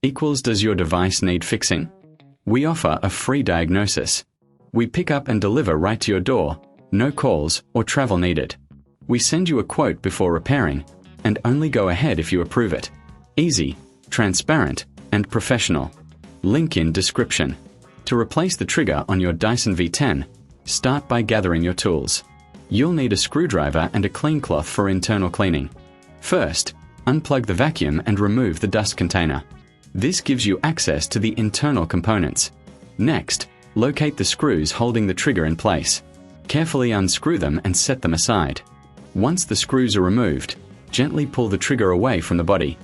equals does your device need fixing? We offer a free diagnosis. We pick up and deliver right to your door, no calls or travel needed. We send you a quote before repairing, and only go ahead if you approve it. Easy, transparent, and professional. Link in description. To replace the trigger on your Dyson V10, start by gathering your tools. You'll need a screwdriver and a clean cloth for internal cleaning. First, unplug the vacuum and remove the dust container. This gives you access to the internal components. Next, locate the screws holding the trigger in place. Carefully unscrew them and set them aside. Once the screws are removed, gently pull the trigger away from the body.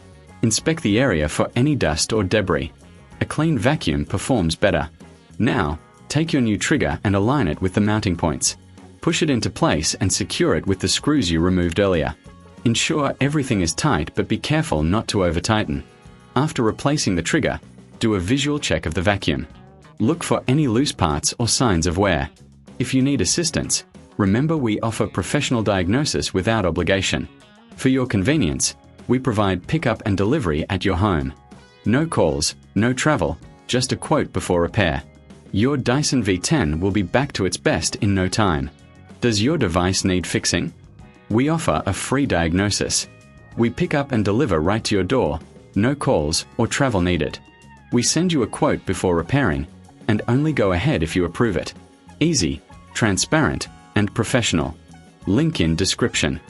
Inspect the area for any dust or debris. A clean vacuum performs better. Now, take your new trigger and align it with the mounting points. Push it into place and secure it with the screws you removed earlier. Ensure everything is tight, but be careful not to over-tighten. After replacing the trigger, do a visual check of the vacuum. Look for any loose parts or signs of wear. If you need assistance, remember we offer professional diagnosis without obligation. For your convenience, we provide pickup and delivery at your home. No calls, no travel, just a quote before repair. Your Dyson V10 will be back to its best in no time. Does your device need fixing? We offer a free diagnosis. We pick up and deliver right to your door, no calls or travel needed. We send you a quote before repairing, and only go ahead if you approve it. Easy, transparent, and professional. Link in description.